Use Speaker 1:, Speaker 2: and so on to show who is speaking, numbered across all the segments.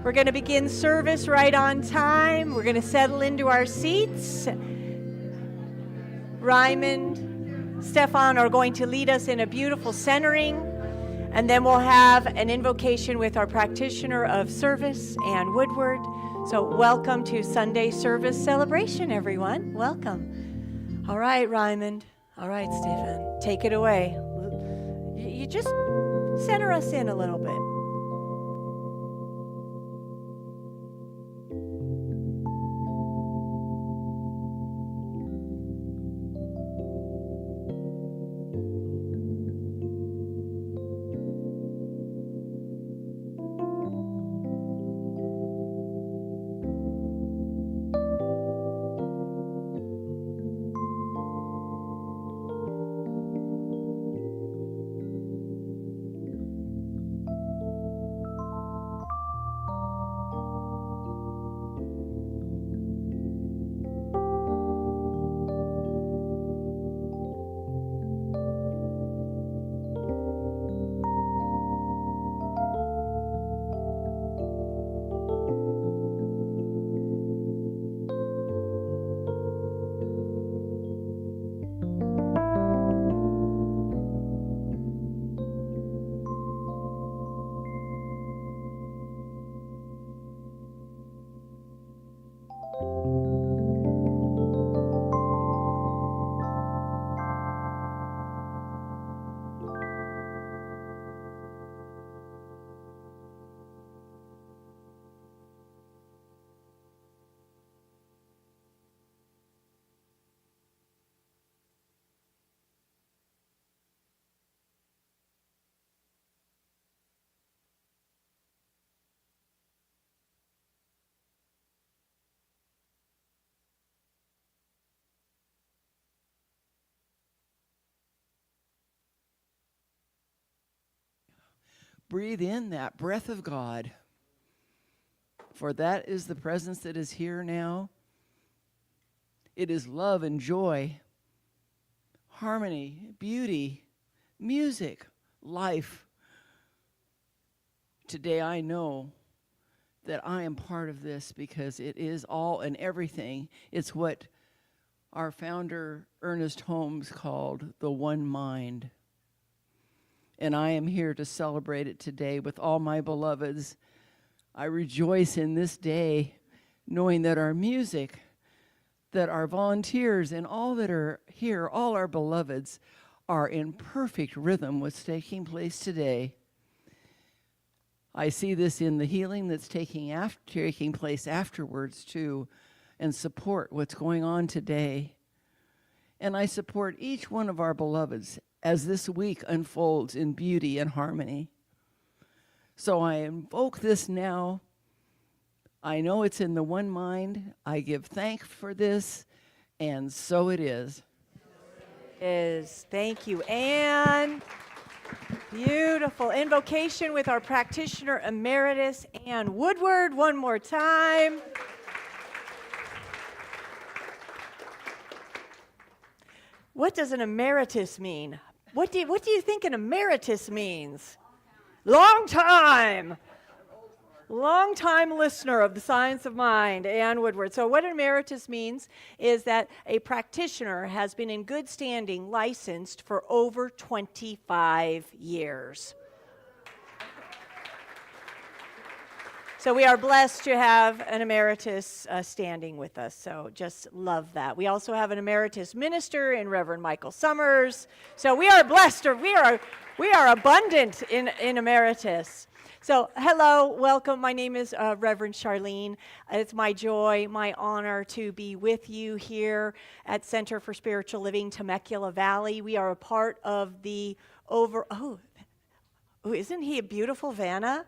Speaker 1: We're going to begin service right on time. We're going to settle into our seats. Raymond, Stefan are going to lead us in a beautiful centering, and then we'll have an invocation with our practitioner of service, Ann Woodward. So welcome to Sunday service celebration, everyone. Welcome. All right, Raymond. All right, Stefan. Take it away. You just center us in a little bit.
Speaker 2: Breathe in that breath of God, for that is the presence that is here now. It is love and joy, harmony, beauty, music, life. Today I know that I am part of this because it is all and everything. It's what our founder, Ernest Holmes, called the one mind. And I am here to celebrate it today with all my beloveds. I rejoice in this day, knowing that our music, that our volunteers, and all that are here, all our beloveds, are in perfect rhythm with what's taking place today. I see this in the healing that's taking place afterwards, too, and support what's going on today. And I support each one of our beloveds as this week unfolds in beauty and harmony. So I invoke this now. I know it's in the one mind. I give thanks for this, and so it is.
Speaker 1: Thank you, Ann. Beautiful invocation with our practitioner emeritus, Ann Woodward. One more time. What does an emeritus mean? What do you think an emeritus means? Long time. Long time listener of the Science of Mind, Ann Woodward. So what an emeritus means is that a practitioner has been in good standing, licensed for over 25 years. So we are blessed to have an emeritus standing with us, so just love that. We also have an emeritus minister in Reverend Michael Summers. So we are blessed, or we are abundant in emeritus. So hello, welcome. My name is Reverend Charlene. It's my joy, my honor to be with you here at Center for Spiritual Living, Temecula Valley. We are a part of the isn't he a beautiful Vanna?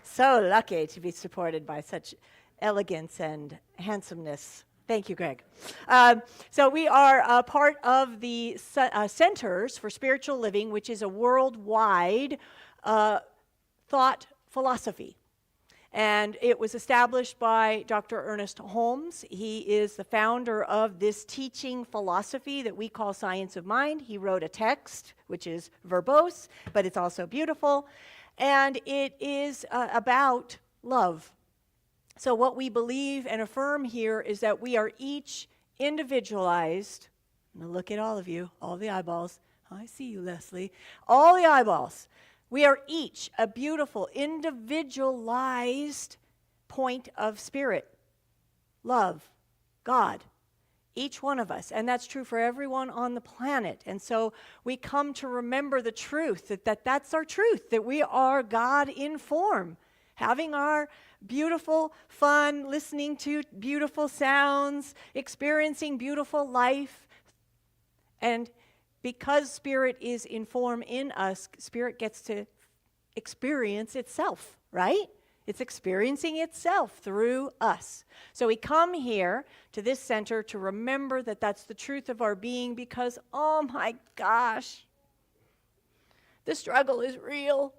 Speaker 1: So lucky to be supported by such elegance and handsomeness. Thank you, Greg. So we are a part of the Centers for Spiritual Living, which is a worldwide thought philosophy. And it was established by Dr. Ernest Holmes. He is the founder of this teaching philosophy that we call Science of Mind. He wrote a text, which is verbose, but it's also beautiful. And it is about love. So what we believe and affirm here is that we are each individualized. Now look at all of you, all the eyeballs. I see you, Leslie. All the eyeballs. We are each a beautiful, individualized point of spirit, love, God, each one of us. And that's true for everyone on the planet. And so we come to remember the truth, that's our truth, that we are God in form, having our beautiful fun, listening to beautiful sounds, experiencing beautiful life. And because Spirit is in form in us, Spirit gets to experience itself, right? It's experiencing itself through us. So we come here to this center to remember that that's the truth of our being because, oh my gosh, the struggle is real.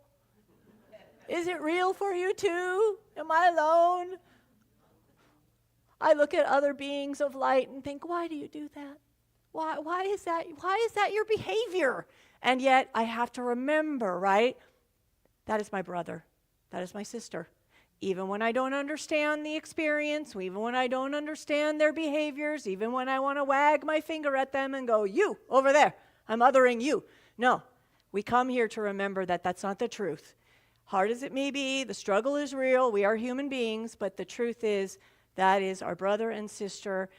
Speaker 1: Is it real for you too? Am I alone? I look at other beings of light and think, why do you do that? Why is that your behavior? And yet I have to remember, right? That is my brother. That is my sister. Even when I don't understand the experience, even when I don't understand their behaviors, even when I want to wag my finger at them and go, you, over there, I'm othering you. No, we come here to remember that that's not the truth. Hard as it may be, the struggle is real, we are human beings, but the truth is that is our brother and sister.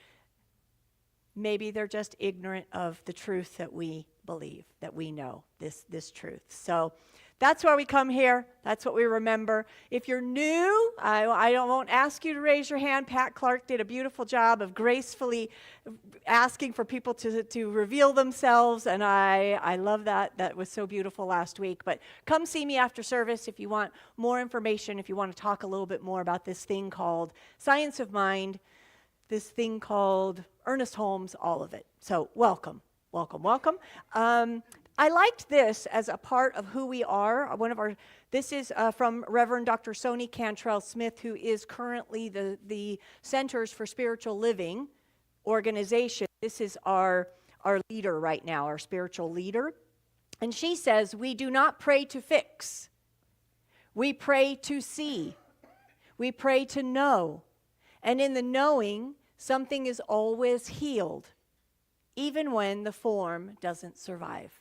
Speaker 1: Maybe they're just ignorant of the truth that we believe, that we know, this truth. So that's why we come here. That's what we remember. If you're new, I won't ask you to raise your hand. Pat Clark did a beautiful job of gracefully asking for people to reveal themselves, and I love that. That was so beautiful last week. But come see me after service if you want more information, if you want to talk a little bit more about this thing called Science of Mind, this thing called Ernest Holmes, all of it. So welcome, welcome, welcome. I liked this as a part of who we are. This is from Reverend Dr. Soni Cantrell Smith, who is currently the Centers for Spiritual Living organization. This is our leader right now, our spiritual leader. And she says, we do not pray to fix. We pray to see. We pray to know. And in the knowing, something is always healed, even when the form doesn't survive.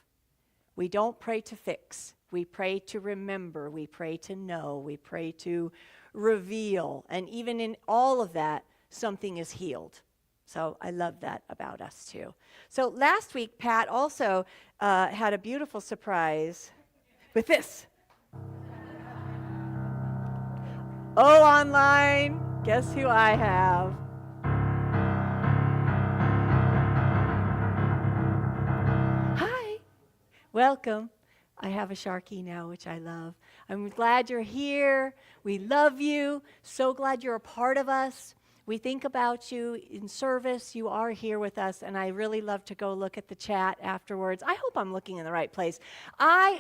Speaker 1: We don't pray to fix. We pray to remember. We pray to know. We pray to reveal. And even in all of that, something is healed. So I love that about us too. So last week, Pat also had a beautiful surprise with this. Oh, online, guess who I have? Hi, welcome. I have a Sharky now, which I love. I'm glad you're here. We love you. So glad you're a part of us. We think about you in service. You are here with us, and I really love to go look at the chat afterwards. I hope I'm looking in the right place.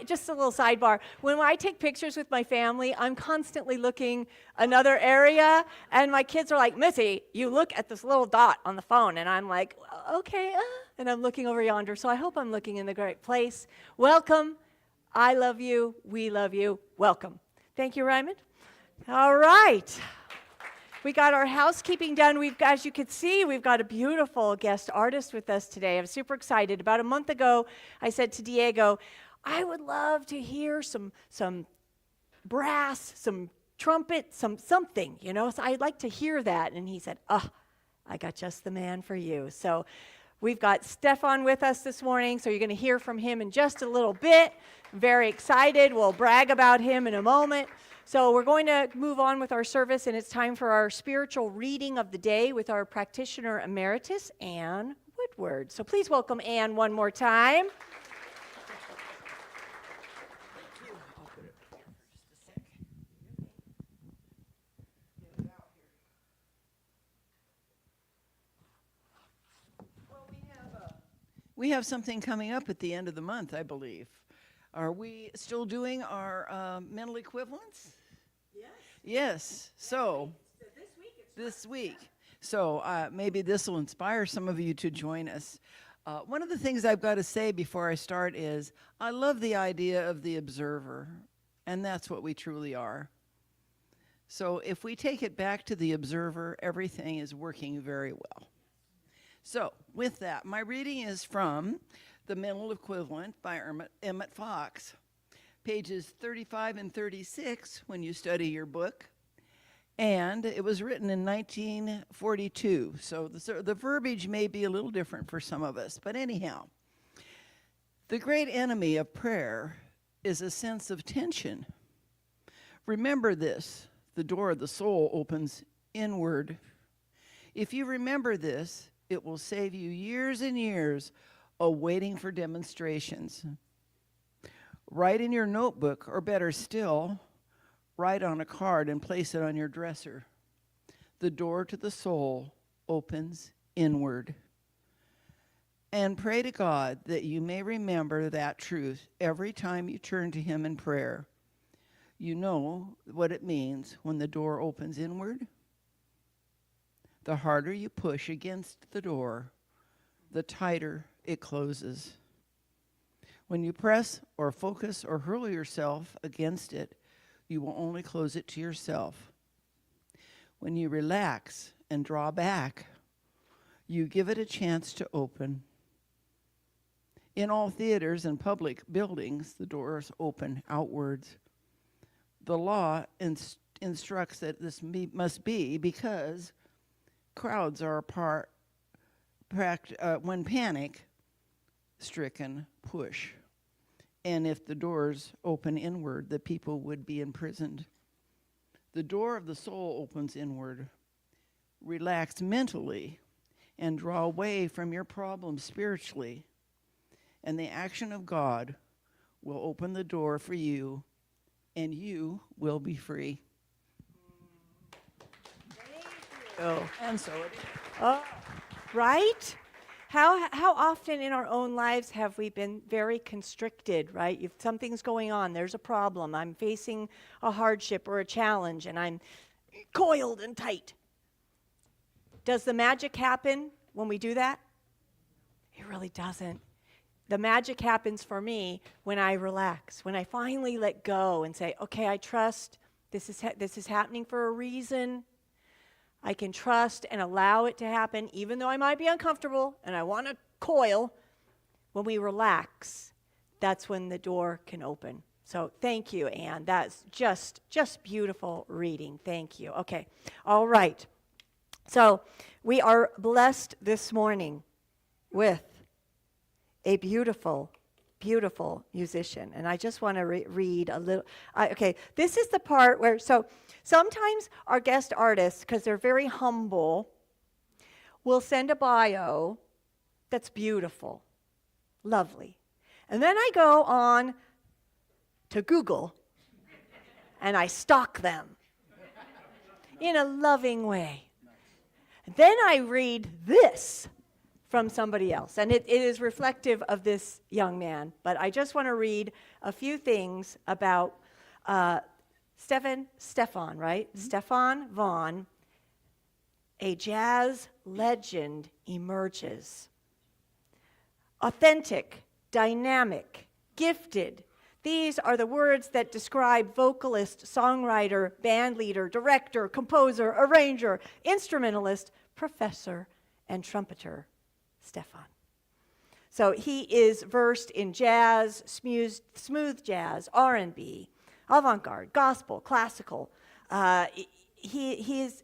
Speaker 1: Just a little sidebar, when I take pictures with my family, I'm constantly looking another area, and my kids are like, Missy, you look at this little dot on the phone, and I'm like, okay, and I'm looking over yonder, so I hope I'm looking in the right place. Welcome. I love you. We love you. Welcome. Thank you, Raymond. All right. We got our housekeeping done. As you can see, we've got a beautiful guest artist with us today. I'm super excited. About a month ago, I said to Diego, I would love to hear some brass, some trumpet, something, So I'd like to hear that. And he said, I got just the man for you. So we've got Stefan with us this morning, so you're going to hear from him in just a little bit. I'm very excited. We'll brag about him in a moment. So we're going to move on with our service, and it's time for our spiritual reading of the day with our practitioner emeritus, Ann Woodward. So please welcome Ann one more time.
Speaker 2: We have something coming up at the end of the month, I believe. Are we still doing our mental equivalents?
Speaker 1: Yes.
Speaker 2: Yes. So this week. So maybe this will inspire some of you to join us. One of the things I've got to say before I start is I love the idea of the observer. And that's what we truly are. So if we take it back to the observer, everything is working very well. So with that, my reading is from The Mental Equivalent by Emmett Fox, pages 35 and 36 when you study your book. And it was written in 1942, so the verbiage may be a little different for some of us. But anyhow, the great enemy of prayer is a sense of tension. Remember this, the door of the soul opens inward. If you remember this, it will save you years and years of waiting for demonstrations. Write in your notebook, or better still, write on a card and place it on your dresser. The door to the soul opens inward. And pray to God that you may remember that truth every time you turn to Him in prayer. You know what it means when the door opens inward? The harder you push against the door, the tighter it closes. When you press or focus or hurl yourself against it, you will only close it to yourself. When you relax and draw back, you give it a chance to open. In all theaters and public buildings, the doors open outwards. The law instructs that this must be because crowds are when panic-stricken, push. And if the doors open inward, the people would be imprisoned. The door of the soul opens inward. Relax mentally and draw away from your problems spiritually. And the action of God will open the door for you, and you will be free.
Speaker 1: Thank you.
Speaker 2: And so it is.
Speaker 1: Oh, right? How often in our own lives have we been very constricted, right? If something's going on, there's a problem, I'm facing a hardship or a challenge, and I'm coiled and tight. Does the magic happen when we do that? It really doesn't. The magic happens for me when I relax, when I finally let go and say, okay, I trust this is happening for a reason. I can trust and allow it to happen, even though I might be uncomfortable and I want to coil. When we relax, that's when the door can open. So thank you, Anne. That's just beautiful reading. Thank you. Okay. All right. So we are blessed this morning with a beautiful, beautiful musician. And I just want to read a little. Okay, this is the part where, so sometimes our guest artists, because they're very humble, will send a bio that's beautiful, lovely. And then I go on to Google and I stalk them in a loving way. Then I read this from somebody else, and it is reflective of this young man. But I just want to read a few things about Stefan, right? Mm-hmm. Stefan Vaughn, a jazz legend, emerges. Authentic, dynamic, gifted. These are the words that describe vocalist, songwriter, band leader, director, composer, arranger, instrumentalist, professor, and trumpeter, Stefan. So he is versed in jazz, smooth jazz, R&B, avant-garde, gospel, classical. His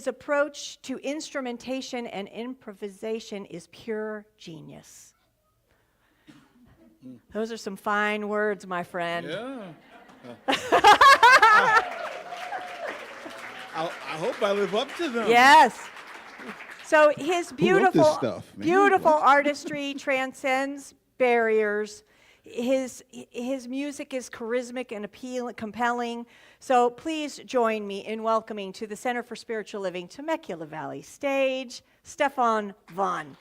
Speaker 1: approach to instrumentation and improvisation is pure genius. Those are some fine words, my friend.
Speaker 3: Yeah. I hope I live up to them.
Speaker 1: Yes. So his beautiful,
Speaker 3: this stuff, man?
Speaker 1: beautiful artistry transcends barriers. His music is charismatic and compelling. So please join me in welcoming to the Center for Spiritual Living Temecula Valley stage, Stefan Vaughn.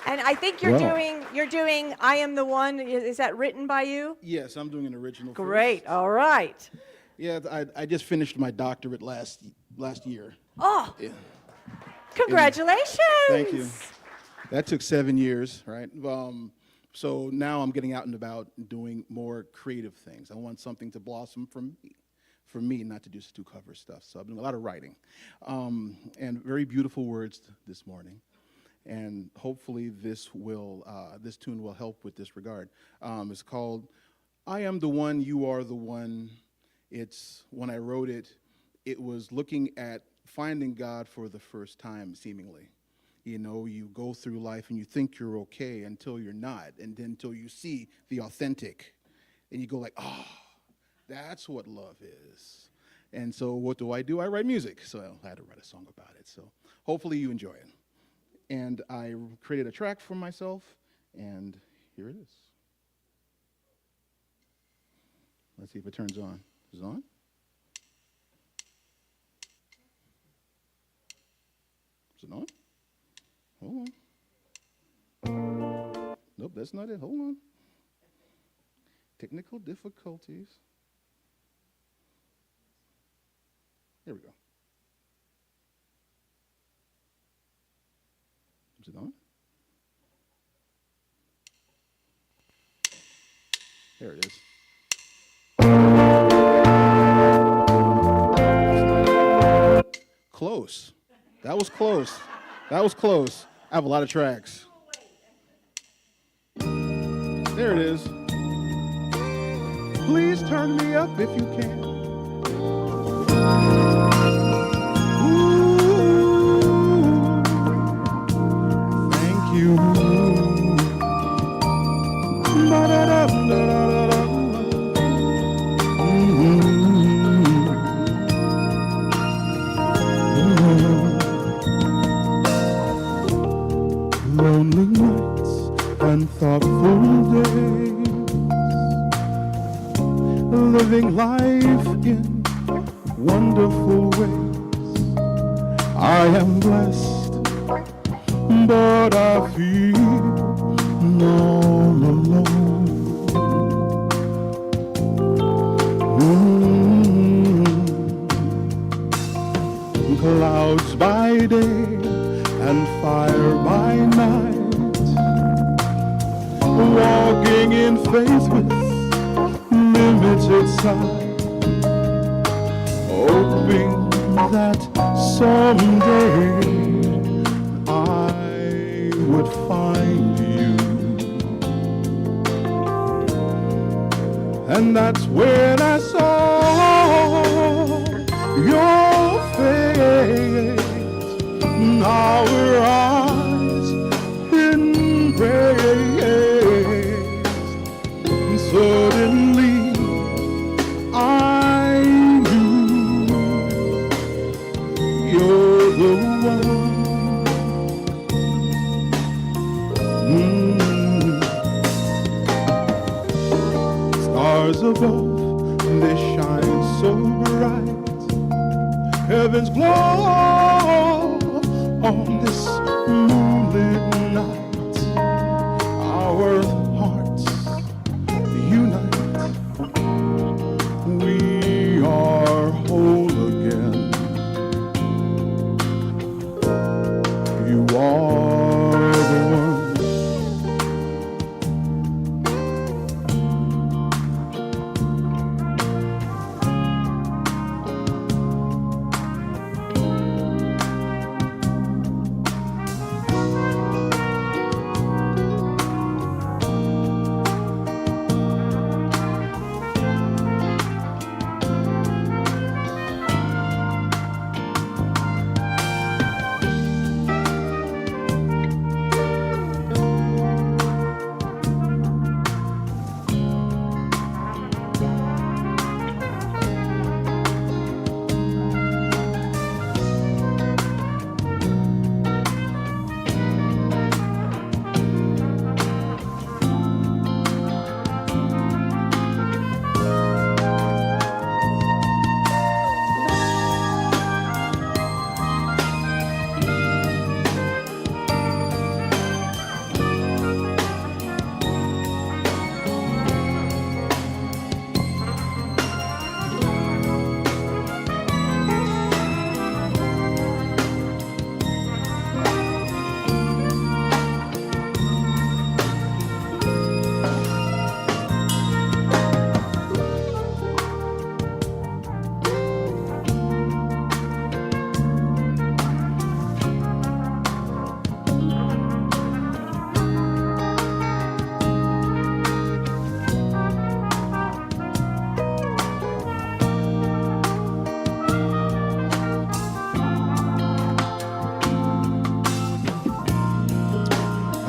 Speaker 1: And I think you're doing I Am the One. Is that written by you?
Speaker 3: Yes, I'm doing an original.
Speaker 1: Great.
Speaker 3: First.
Speaker 1: All right.
Speaker 3: Yeah, I just finished my doctorate last year.
Speaker 1: Oh.
Speaker 3: Yeah.
Speaker 1: Congratulations.
Speaker 3: Thank you. That took 7 years, right? So now I'm getting out and about and doing more creative things. I want something to blossom from me, not to just do cover stuff. So I've been doing a lot of writing, and very beautiful words this morning. And hopefully this tune will help with this regard. It's called "I Am the One, You Are the One." It's, when I wrote it, it was looking at finding God for the first time, seemingly. You know, you go through life and you think you're okay until you're not, and then until you see the authentic, and you go like, oh, that's what love is. And so what do? I write music, so I had to write a song about it. So hopefully you enjoy it. And I created a track for myself, and here it is. Let's see if it turns on. Is it on? Is it on? Hold on. Nope, that's not it. Hold on. Technical difficulties. There we go. Is it on? There it is. Close. That was close. That was close. I have a lot of tracks. There it is. Please turn me up if you can. Ooh, thank you. Ba-da-da-da-da-da. Lonely nights and thoughtful days, living life in wonderful ways. I am blessed, but I feel all alone. Clouds by day and fire by night, walking in faith with limited sight, hoping that someday I would find you. And that's when I saw your face. Our eyes embraced, and suddenly I knew you're the one. Stars above, they shine so bright. Heaven's glow on this moonlit night. Our hearts unite. We are whole again. You are the one.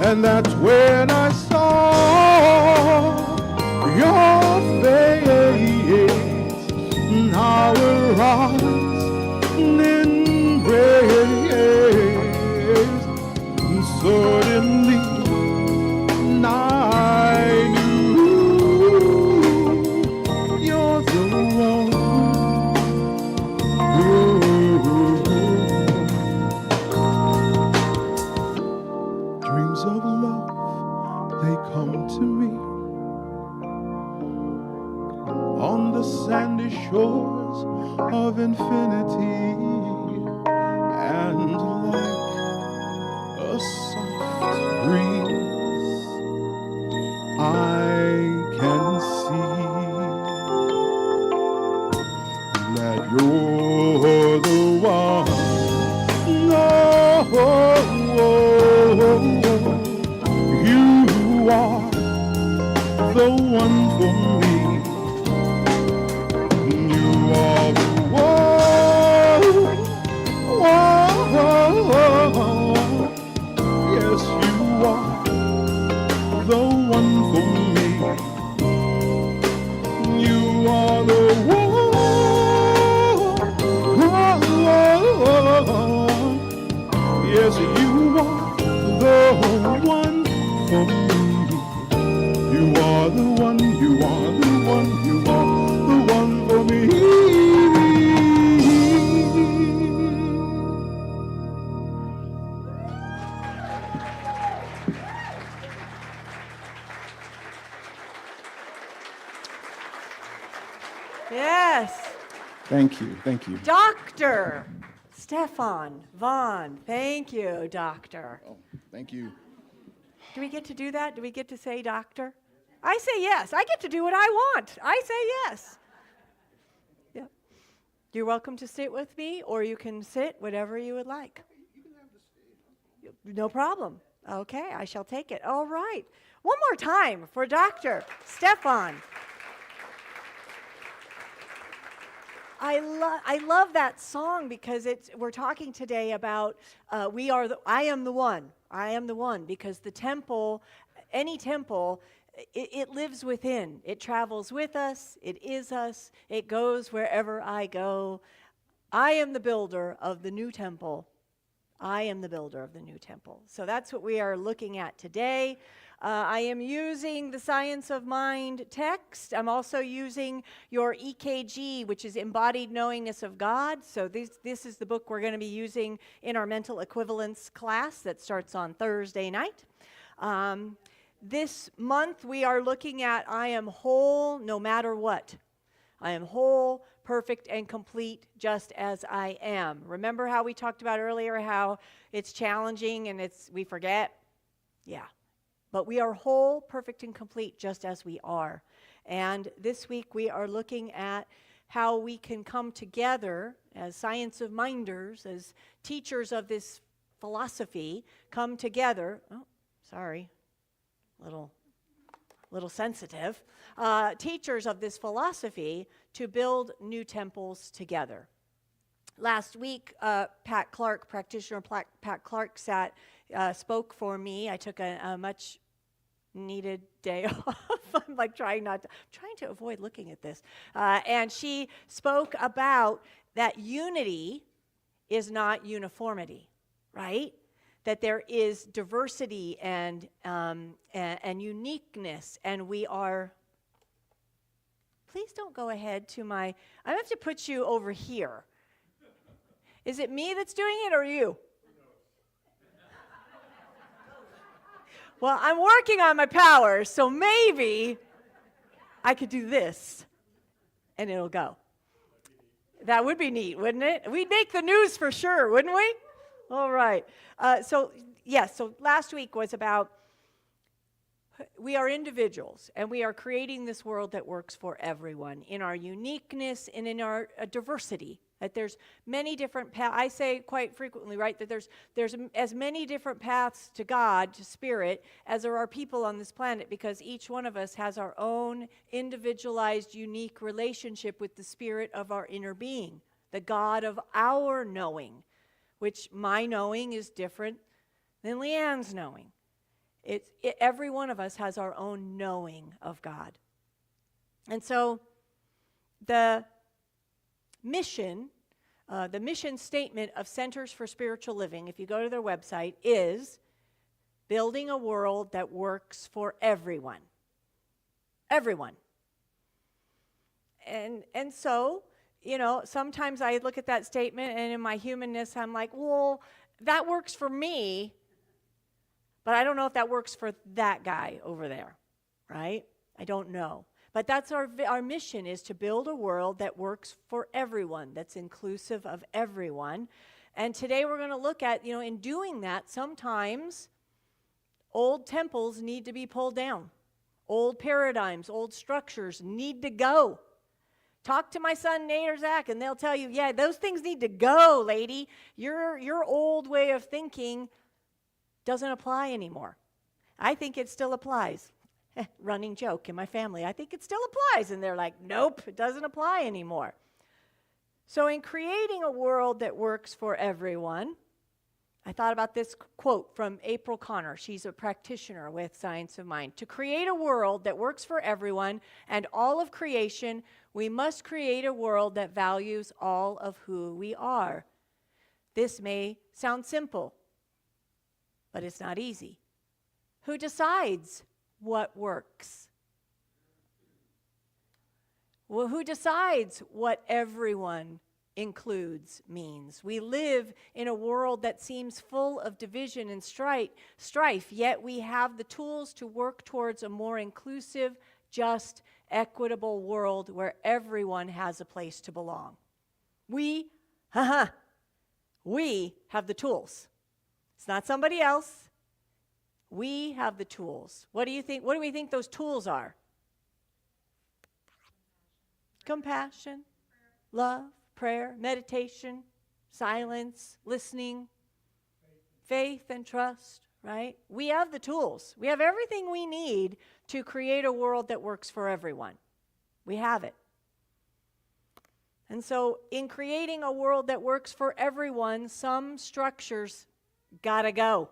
Speaker 3: and that's when I saw your face. Now we're in grace, and suddenly I knew you're the one. Dreams of love, they come to me on the sandy shores of infinity, and like a soft breeze I can see that you're the one. You are the one for me. You are the one. Yes, you are the one for me. You are the one. Yes, you are the one for me. You are the one, you are the one, you are the one for me.
Speaker 1: Yes.
Speaker 3: Thank you, thank you.
Speaker 1: Dr. Stefan Vaughn. Thank you, Doctor.
Speaker 3: Oh, thank you.
Speaker 1: Do we get to do that? Do we get to say doctor? I say yes. I get to do what I want. I say yes. Yeah. You're welcome to sit with me, or you can sit whatever you would like. No problem. Okay, I shall take it. All right. One more time for Dr. Stefan. I love that song because we're talking today about I am the one. I am the one, because the temple, any temple, it lives within. It travels with us. It is us. It goes wherever I go. I am the builder of the new temple. I am the builder of the new temple. So that's what we are looking at today. I am using the Science of Mind text. I'm also using your EKG, which is Embodied Knowingness of God. So this is the book we're going to be using in our mental equivalence class that starts on Thursday night. This month we are looking at I am whole no matter what. I am whole, perfect, and complete just as I am. Remember how we talked about earlier how it's challenging and we forget? Yeah. But we are whole, perfect, and complete just as we are. And this week we are looking at how we can come together as science of minders, as teachers of this philosophy, come together. Oh, sorry, little sensitive. Teachers of this philosophy to build new temples together. Last week, Pat Clark, practitioner Pat Clark, spoke for me. I took a much needed day off. I'm like trying to avoid looking at this. And she spoke about that unity is not uniformity, right? That there is diversity and uniqueness, and we are. Please don't go ahead to I have to put you over here. Is it me that's doing it or you? Well, I'm working on my powers, so maybe I could do this and it'll go. That would be neat, wouldn't it? We'd make the news for sure, wouldn't we? All right. So last week was about we are individuals, and we are creating this world that works for everyone in our uniqueness and in our diversity. That there's many different paths. I say quite frequently, right, that there's as many different paths to God, to spirit, as there are people on this planet, because each one of us has our own individualized, unique relationship with the spirit of our inner being, the God of our knowing, which my knowing is different than Leanne's knowing. Every one of us has our own knowing of God. And so the mission statement of Centers for Spiritual Living, if you go to their website, is building a world that works for everyone. Everyone. And so, sometimes I look at that statement, and in my humanness, I'm like, well, that works for me, but I don't know if that works for that guy over there, right? I don't know. But that's our mission, is to build a world that works for everyone, that's inclusive of everyone. And today we're going to look at, in doing that, sometimes old temples need to be pulled down. Old paradigms, old structures need to go. Talk to my son Nate or Zach, and they'll tell you, yeah, those things need to go, lady. Your old way of thinking doesn't apply anymore. I think it still applies. Running joke in my family. I think it still applies. And they're like, nope, it doesn't apply anymore. So in creating a world that works for everyone, I thought about this quote from April Connor. She's a practitioner with Science of Mind. To create a world that works for everyone and all of creation, we must create a world that values all of who we are. This may sound simple, but it's not easy. Who decides what works? Well, who decides what everyone includes means? We live in a world that seems full of division and strife, yet we have the tools to work towards a more inclusive, just, equitable world where everyone has a place to belong. We have the tools. It's not somebody else. We have the tools. What do you think? What do we think those tools are? Compassion, love, prayer, meditation, silence, listening, faith and trust, right? We have the tools. We have everything we need to create a world that works for everyone. We have it. And so in creating a world that works for everyone, some structures gotta go.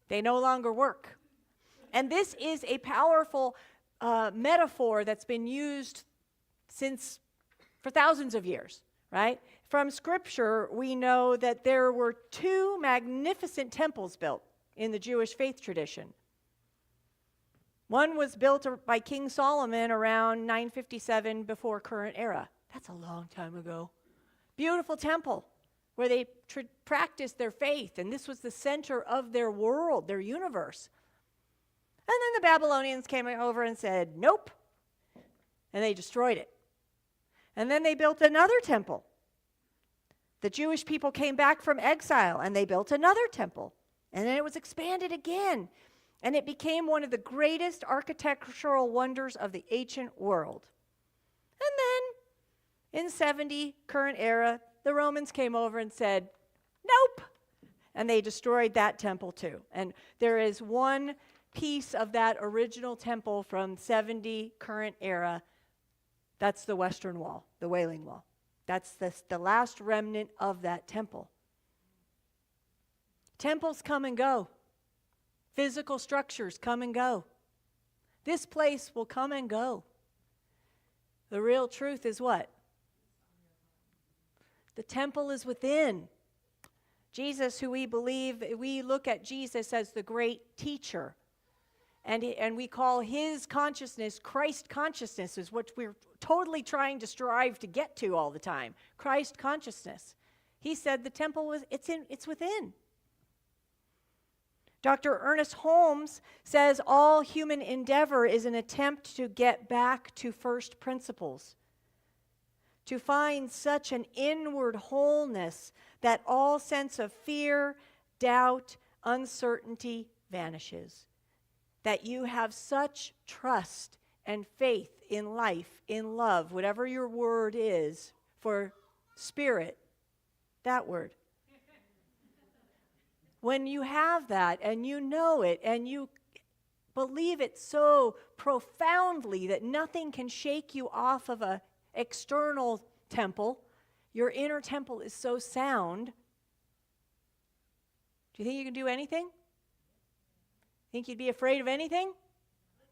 Speaker 1: They no longer work. And this is a powerful metaphor that's been used for thousands of years, right? From Scripture, we know that there were two magnificent temples built in the Jewish faith tradition. One was built by King Solomon around 957 before current era. That's a long time ago. Beautiful temple where they practiced their faith, and this was the center of their world, their universe. And then the Babylonians came over and said, nope, and they destroyed it. And then they built another temple. The Jewish people came back from exile, and they built another temple. And then it was expanded again, and it became one of the greatest architectural wonders of the ancient world. And then, in 70, current era, the Romans came over and said, nope, and they destroyed that temple too. And there is one piece of that original temple from 70, current era. That's the Western Wall, the Wailing Wall. That's the last remnant of that temple. Temples come and go. Physical structures come and go. This place will come and go. The real truth is what? The temple is within. Jesus, who we believe, we look at Jesus as the great teacher. And we call his consciousness Christ consciousness, is what we're totally trying to strive to get to all the time. Christ consciousness. He said the temple it's within. Dr. Ernest Holmes says all human endeavor is an attempt to get back to first principles, to find such an inward wholeness that all sense of fear, doubt, uncertainty vanishes, that you have such trust and faith in life, in love, whatever your word is for spirit, that word. When you have that and you know it and you believe it so profoundly that nothing can shake you off of an external temple, your inner temple is so sound. Do you think you can do anything? Think you'd be afraid of anything?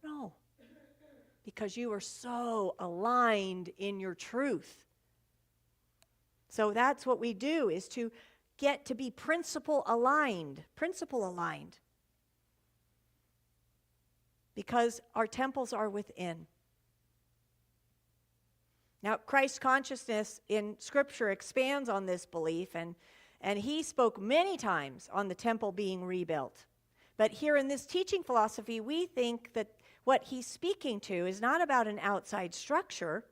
Speaker 1: No. Because you are so aligned in your truth. So that's what we do, is to get to be principle aligned. Principle aligned. Because our temples are within. Now, Christ consciousness in Scripture expands on this belief, and he spoke many times on the temple being rebuilt. But here in this teaching philosophy, we think that what he's speaking to is not about an outside structure,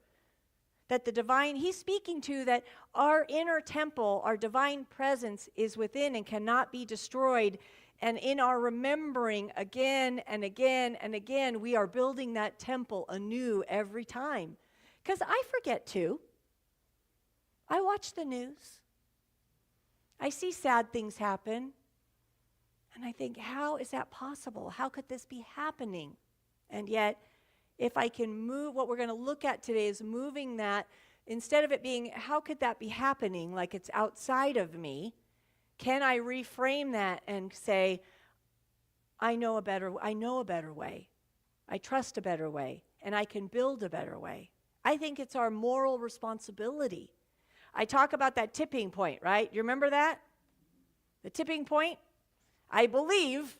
Speaker 1: that the divine, he's speaking to that our inner temple, our divine presence is within and cannot be destroyed. And in our remembering again and again and again, we are building that temple anew every time. Because I forget too. I watch the news. I see sad things happen. And I think, how is that possible? How could this be happening? And yet, if I can move, what we're going to look at today is moving that, instead of it being, how could that be happening, like it's outside of me, can I reframe that and say, I know a better way. I trust a better way, and I can build a better way. I think it's our moral responsibility. I talk about that tipping point, right? You remember that? The tipping point? I believe,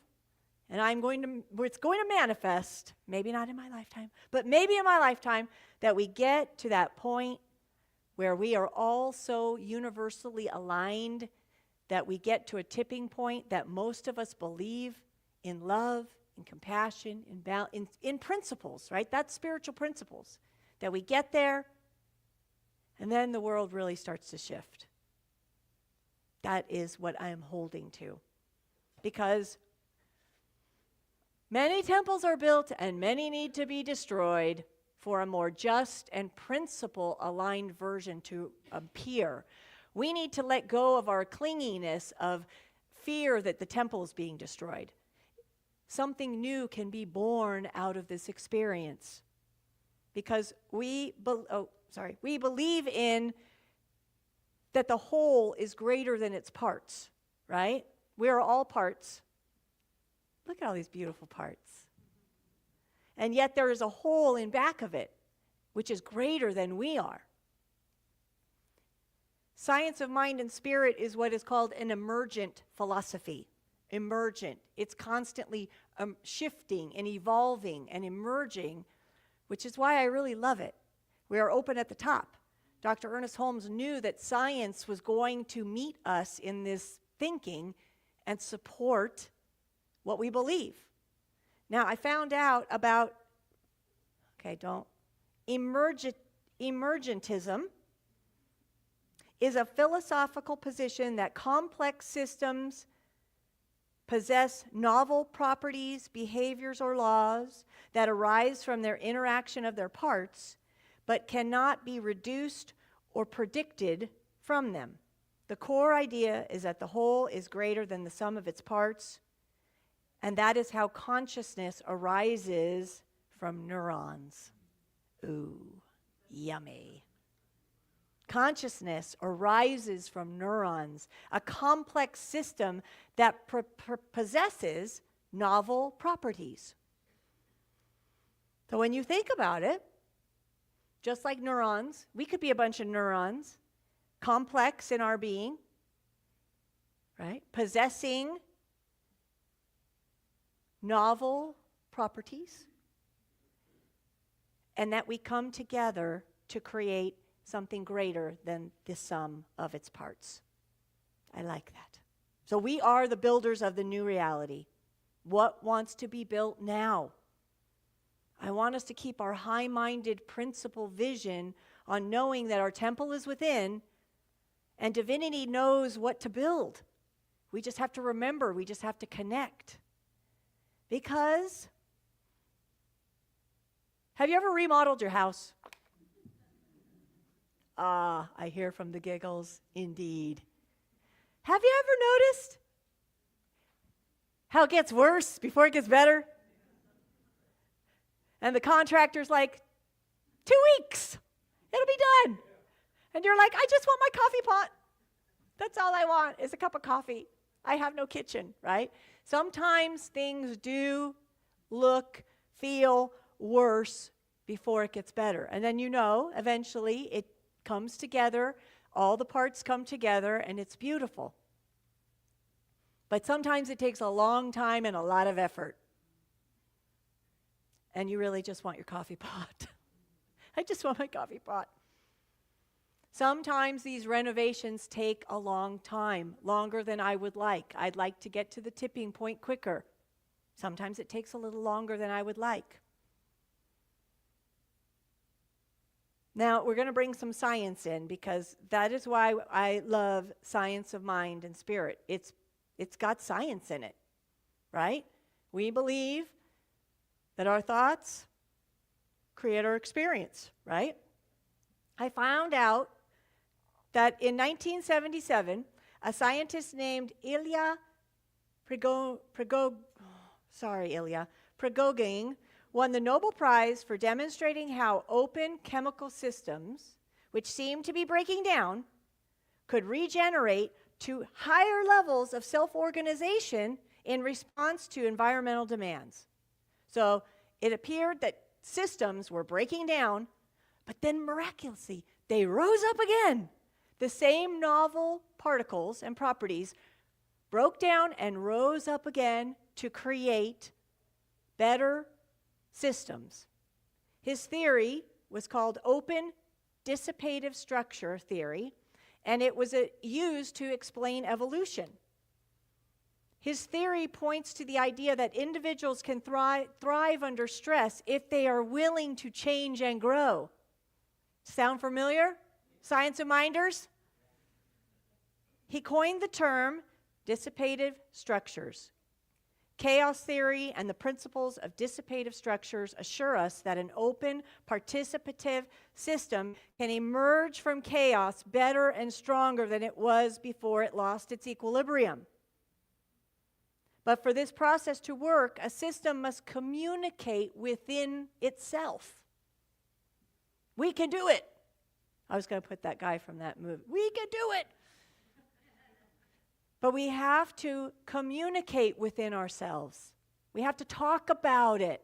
Speaker 1: and it's going to manifest, maybe not in my lifetime, but maybe in my lifetime, that we get to that point where we are all so universally aligned that we get to a tipping point that most of us believe in love, in compassion, in principles, right? That's spiritual principles. That we get there, and then the world really starts to shift. That is what I am holding to. Because many temples are built and many need to be destroyed for a more just and principle-aligned version to appear. We need to let go of our clinginess of fear that the temple is being destroyed. Something new can be born out of this experience. Because we believe in that the whole is greater than its parts, right? We are all parts. Look at all these beautiful parts. And yet there is a whole in back of it, which is greater than we are. Science of mind and spirit is what is called an emergent philosophy. Emergent. It's constantly shifting and evolving and emerging, which is why I really love it. We are open at the top. Dr. Ernest Holmes knew that science was going to meet us in this thinking and support what we believe. Now, I found out about, emergentism is a philosophical position that complex systems possess novel properties, behaviors, or laws that arise from their interaction of their parts, but cannot be reduced or predicted from them. The core idea is that the whole is greater than the sum of its parts, and that is how consciousness arises from neurons. Ooh, yummy. Consciousness arises from neurons, a complex system that possesses novel properties. So when you think about it, just like neurons, we could be a bunch of neurons, complex in our being, right? Possessing novel properties, and that we come together to create something greater than the sum of its parts. I like that. So we are the builders of the new reality. What wants to be built now? I want us to keep our high-minded principle vision on knowing that our temple is within and divinity knows what to build. We just have to remember, we just have to connect. Because, have you ever remodeled your house? Ah, I hear from the giggles, indeed. Have you ever noticed how it gets worse before it gets better? And the contractor's like, 2 weeks, it'll be done. And you're like, I just want my coffee pot. That's all I want is a cup of coffee. I have no kitchen, right? Sometimes things do look, feel worse before it gets better. And then eventually it comes together, all the parts come together, and it's beautiful. But sometimes it takes a long time and a lot of effort. And you really just want your coffee pot. I just want my coffee pot. Sometimes these renovations take a long time, longer than I would like. I'd like to get to the tipping point quicker. Sometimes it takes a little longer than I would like. Now, we're going to bring some science in, because that is why I love science of mind and spirit. It's got science in it, right? We believe that our thoughts create our experience, right? I found out that in 1977, a scientist named Ilya Prigogine won the Nobel Prize for demonstrating how open chemical systems, which seemed to be breaking down, could regenerate to higher levels of self-organization in response to environmental demands. So it appeared that systems were breaking down, but then miraculously, they rose up again. The same novel particles and properties broke down and rose up again to create better systems. His theory was called open dissipative structure theory, and it was used to explain evolution. His theory points to the idea that individuals can thrive under stress if they are willing to change and grow. Sound familiar? Science of Minders? He coined the term dissipative structures. Chaos theory and the principles of dissipative structures assure us that an open, participative system can emerge from chaos better and stronger than it was before it lost its equilibrium. But for this process to work, a system must communicate within itself. We can do it. I was going to put that guy from that movie. We can do it. But we have to communicate within ourselves. We have to talk about it.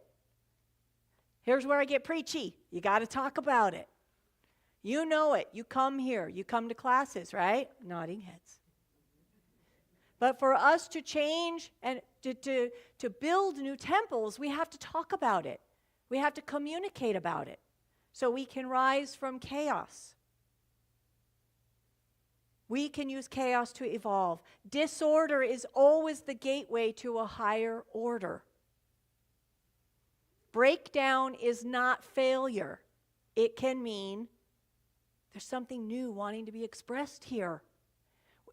Speaker 1: Here's where I get preachy. You got to talk about it. You know it. You come here. You come to classes, right? Nodding heads. But for us to change and to build new temples, we have to talk about it. We have to communicate about it so we can rise from chaos. We can use chaos to evolve. Disorder is always the gateway to a higher order. Breakdown is not failure. It can mean there's something new wanting to be expressed here.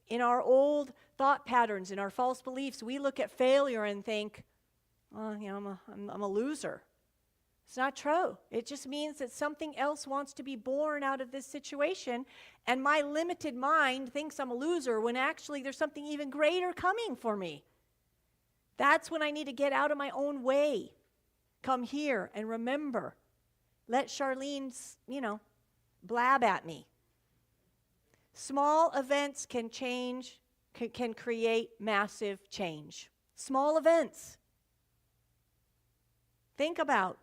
Speaker 1: In our old thought patterns, in our false beliefs, we look at failure and think, oh, I'm a loser. It's not true. It just means that something else wants to be born out of this situation, and my limited mind thinks I'm a loser when actually there's something even greater coming for me. That's when I need to get out of my own way. Come here and remember. Let Charlene, blab at me. Small events can create massive change. Small events. Think about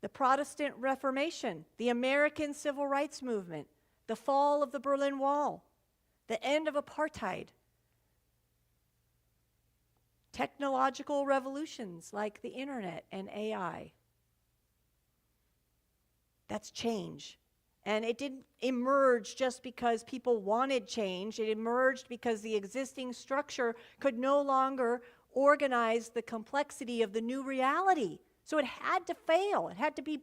Speaker 1: the Protestant Reformation, the American Civil Rights Movement, the fall of the Berlin Wall, the end of apartheid, technological revolutions like the internet and AI. That's change. And it didn't emerge just because people wanted change. It emerged because the existing structure could no longer organize the complexity of the new reality. So it had to fail. It had to be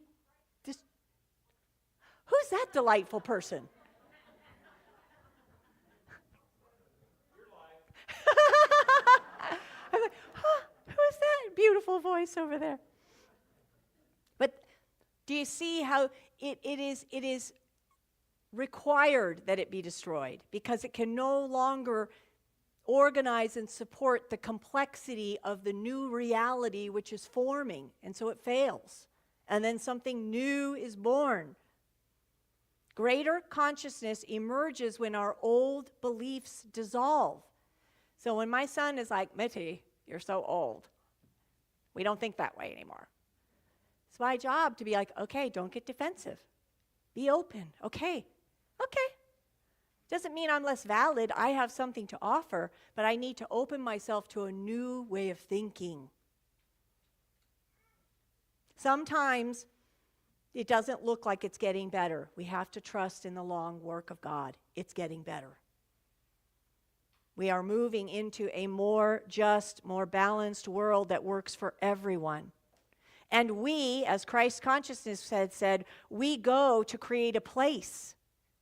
Speaker 1: just. Who's that delightful person? I'm like, who's that beautiful voice over there? But do you see how it is required that it be destroyed? Because it can no longer organize and support the complexity of the new reality which is forming, and so it fails. And then something new is born. Greater consciousness emerges when our old beliefs dissolve. So when my son is like, Mitty, you're so old, we don't think that way anymore. It's my job to be like, okay, don't get defensive. Be open. Okay. Doesn't mean I'm less valid. I have something to offer, but I need to open myself to a new way of thinking. Sometimes it doesn't look like it's getting better. We have to trust in the long work of God. It's getting better. We are moving into a more just, more balanced world that works for everyone. And we, as Christ consciousness had said, we go to create a place.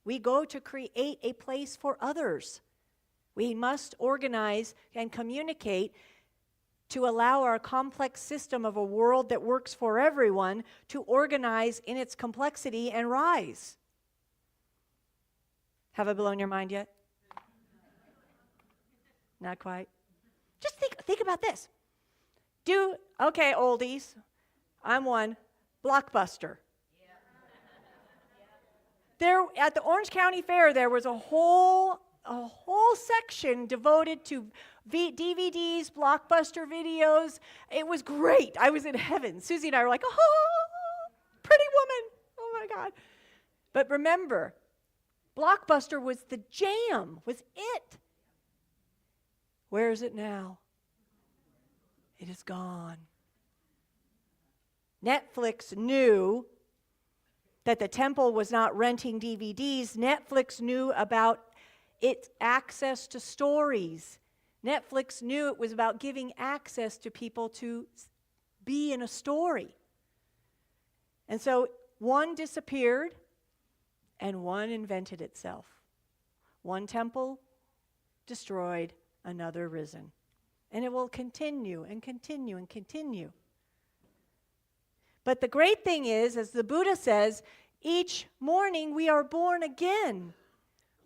Speaker 1: We go to create a place for others. We must organize and communicate to allow our complex system of a world that works for everyone to organize in its complexity and rise. Have I blown your mind yet? Not quite. Just think about this. Okay, oldies, I'm one, Blockbuster. There at the Orange County Fair, there was a whole section devoted to DVDs, Blockbuster videos. It was great. I was in heaven. Susie and I were like, oh, pretty woman. Oh my God. But remember, Blockbuster was the jam, was it. Where is it now? It is gone. Netflix knew that the temple was not renting DVDs. Netflix knew about its access to stories. Netflix knew it was about giving access to people to be in a story. And so one disappeared and one invented itself. One temple destroyed, another risen. And it will continue and continue and continue. But the great thing is, as the Buddha says, each morning we are born again.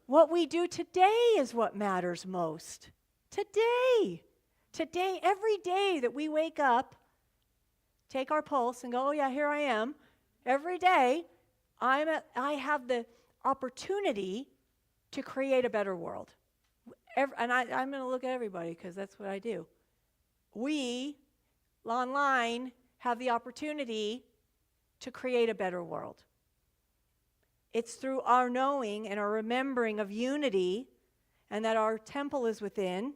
Speaker 1: What we do today is what matters most. Today, every day that we wake up, take our pulse and go, oh yeah, here I am. Every day, I have the opportunity to create a better world. And I'm going to look at everybody because that's what I do. We, online, have the opportunity to create a better world. It's through our knowing and our remembering of unity and that our temple is within.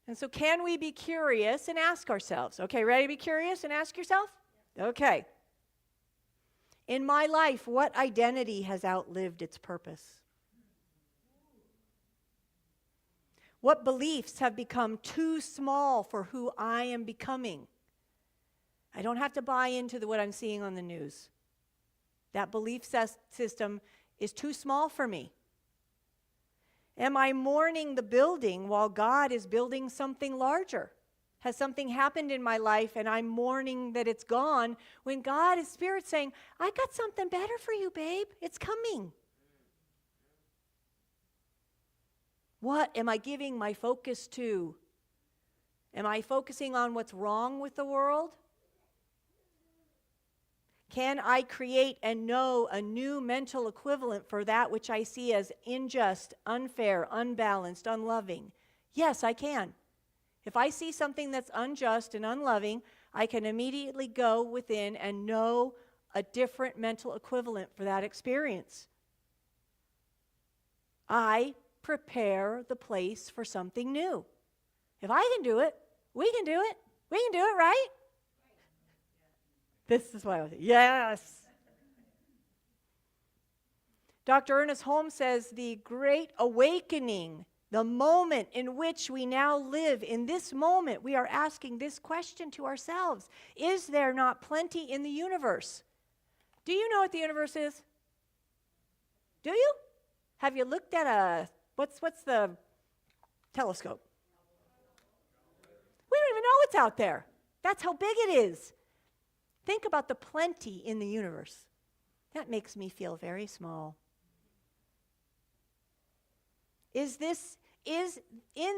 Speaker 1: And so can we be curious and ask ourselves? Okay, ready to be curious and ask yourself? Okay. In my life, what identity has outlived its purpose? What beliefs have become too small for who I am becoming? I don't have to buy into what I'm seeing on the news. That belief system is too small for me. Am I mourning the building while God is building something larger? Has something happened in my life and I'm mourning that it's gone when God is Spirit saying, I got something better for you, babe. It's coming. What am I giving my focus to? Am I focusing on what's wrong with the world? Can I create and know a new mental equivalent for that which I see as unjust, unfair, unbalanced, unloving? Yes, I can. If I see something that's unjust and unloving, I can immediately go within and know a different mental equivalent for that experience. I prepare the place for something new. If I can do it, we can do it. We can do it, right? This is why I was, yes. Dr. Ernest Holmes says the great awakening, the moment in which we now live, in this moment, we are asking this question to ourselves. Is there not plenty in the universe? Do you know what the universe is? Do you? Have you looked at what's the telescope? We don't even know what's out there. That's how big it is. Think about the plenty in the universe. That makes me feel very small. In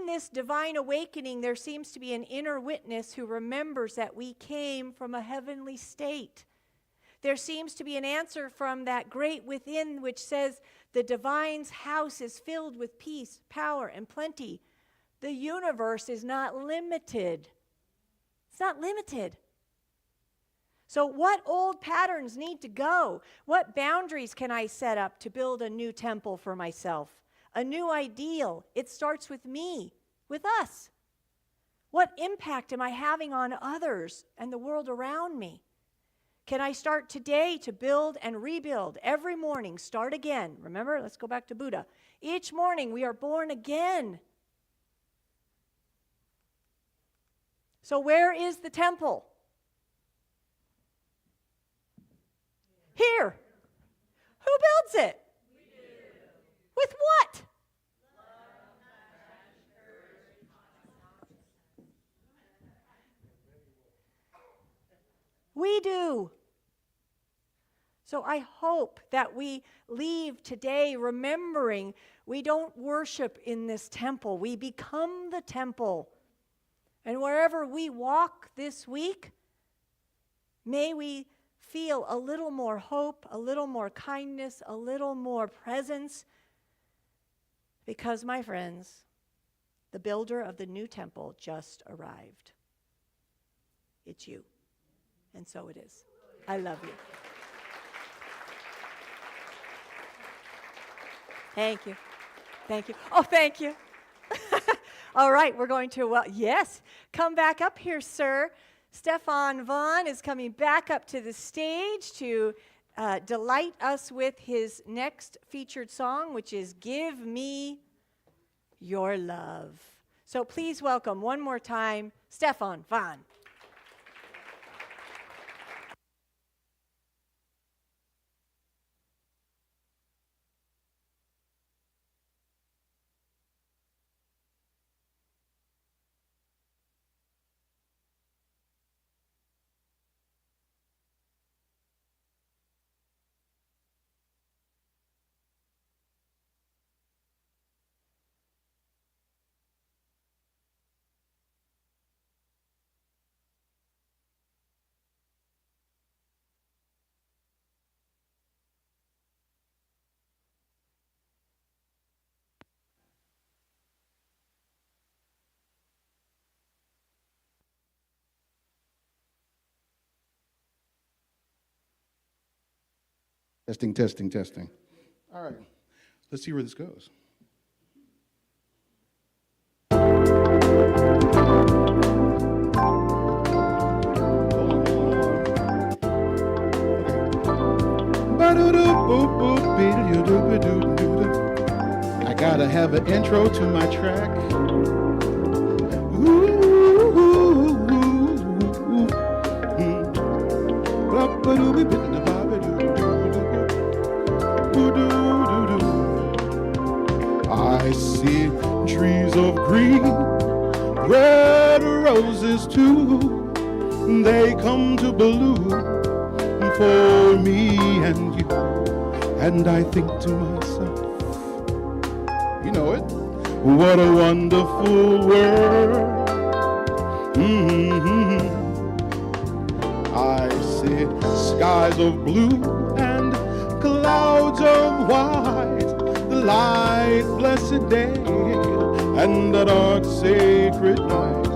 Speaker 1: this divine awakening, there seems to be an inner witness who remembers that we came from a heavenly state, There seems to be an answer from that great within which says the divine's house is filled with peace, power, and plenty. The universe is not limited. It's not limited. So what old patterns need to go? What boundaries can I set up to build a new temple for myself? A new ideal. It starts with me, with us. What impact am I having on others and the world around me? Can I start today to build and rebuild? Every morning, start again. Remember, let's go back to Buddha. Each morning, we are born again. So where is the temple? Here. Who builds it? We do. With what? We do. So I hope that we leave today remembering we don't worship in this temple. We become the temple. And wherever we walk this week, may we feel a little more hope, a little more kindness, a little more presence. Because, my friends, the builder of the new temple just arrived. It's you. And so it is. I love you. Thank you. Thank you. Oh, thank you. All right, we're going to, yes, come back up here, sir. Stefan Vaughn is coming back up to the stage to delight us with his next featured song, which is Give Me Your Love. So please welcome one more time, Stefan Vaughn.
Speaker 3: Testing, testing, testing. All right, let's see where this goes. I gotta have an intro to my track. I see trees of green, red roses too. They come to bloom for me and you. And I think to myself, you know it, what a wonderful world. I see skies of blue and clouds of white, the light blessed day and the dark sacred night.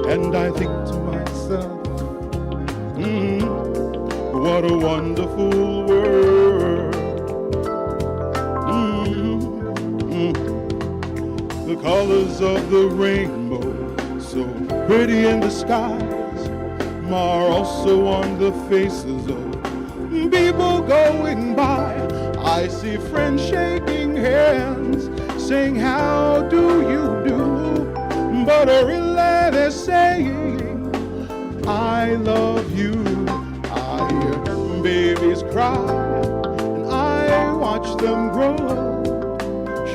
Speaker 3: And I think to myself, what a wonderful world. The colors of the rainbow, so pretty in the skies, are also on the faces of people going by. I see friends shaking hands, saying, how do you do? But really they're saying, I love you. I hear babies cry, and I watch them grow.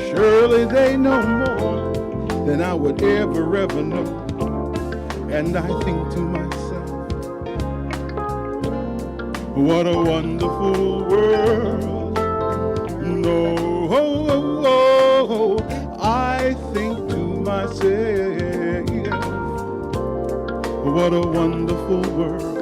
Speaker 3: Surely they know more than I would ever know. And I think to myself, what a wonderful world. No, I think to myself, what a wonderful world.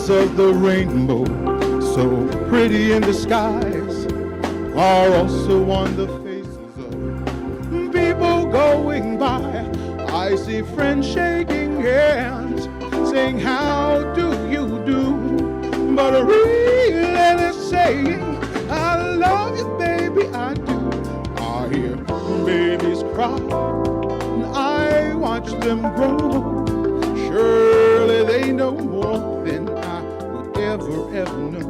Speaker 3: colors of the rainbow, so pretty in the skies, are also on the faces of people going by. I see friends shaking hands, saying, how do you do? But really they're saying, I love you, baby, I do. I hear babies cry, and I watch them grow. Surely they know more than I would ever know.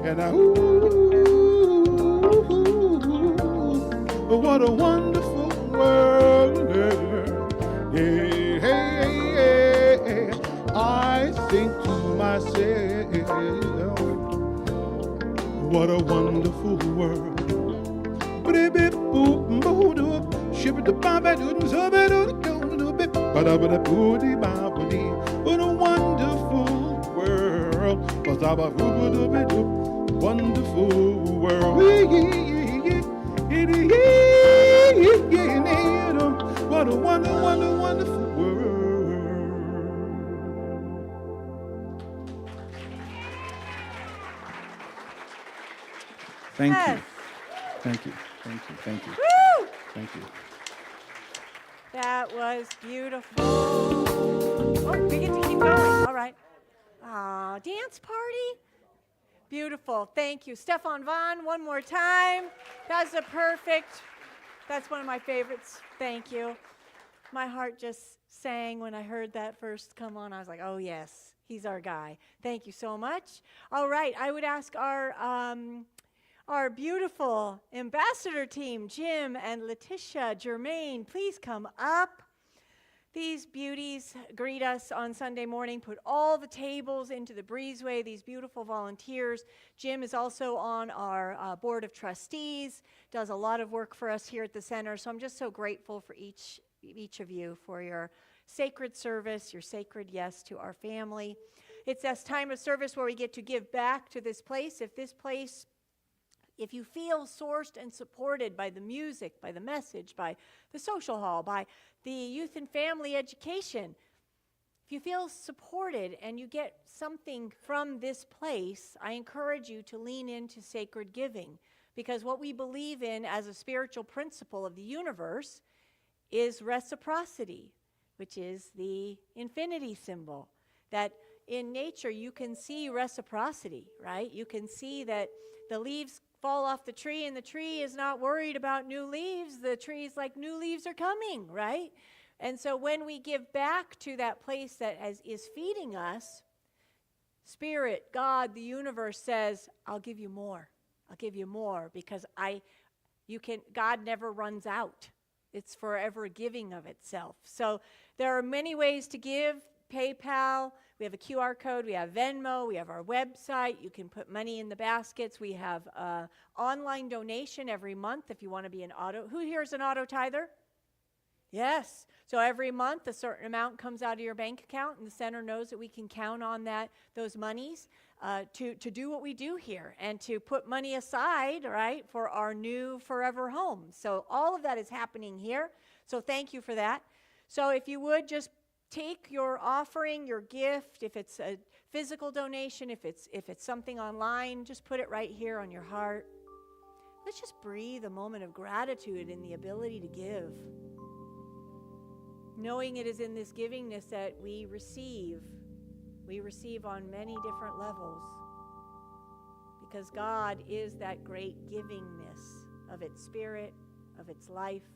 Speaker 3: And what a wonderful world. Yeah, I think to myself, what a wonderful world. What a wonderful world. Wonderful world. What a wonderful world. Thank
Speaker 1: Yes.
Speaker 3: you. Thank you. Thank you. Thank you.
Speaker 1: Woo!
Speaker 3: Thank you.
Speaker 1: That was beautiful. Oh, we get to keep going. All right. Aw, dance party? Beautiful. Thank you. Stefan Vaughn, one more time. That's that's one of my favorites. Thank you. My heart just sang when I heard that first come on. I was like, oh, yes, he's our guy. Thank you so much. All right. I would ask our beautiful ambassador team, Jim and Letitia Germain, please come up. These beauties greet us on Sunday morning, put all the tables into the breezeway, these beautiful volunteers. Jim is also on our board of trustees, does a lot of work for us here at the center, so I'm just so grateful for each of you for your sacred service, your sacred yes to our family. It's this time of service where we get to give back to this place. If you feel sourced and supported by the music, by the message, by the social hall, by the youth and family education, if you feel supported and you get something from this place, I encourage you to lean into sacred giving, because what we believe in as a spiritual principle of the universe is reciprocity, which is the infinity symbol. That in nature you can see reciprocity, right? You can see that the leaves fall off the tree, and the tree is not worried about new leaves. The tree's like, new leaves are coming, right? And so when we give back to that place that is feeding us, Spirit, God, the universe says, I'll give you more. I'll give you more, because God never runs out. It's forever giving of itself. So there are many ways to give. PayPal, we have a QR code, we have Venmo, we have our website. You can put money in the baskets. We have online donation every month if you want to be an auto. Who here is an auto tither? Yes. So every month a certain amount comes out of your bank account, and the center knows that we can count on those monies to do what we do here, and to put money aside, right, for our new forever home. So all of that is happening here. So thank you for that. So if you would just take your offering, your gift, if it's a physical donation, if it's something online, just put it right here on your heart. Let's just breathe a moment of gratitude in the ability to give. Knowing it is in this givingness that we receive on many different levels. Because God is that great givingness of its spirit, of its life.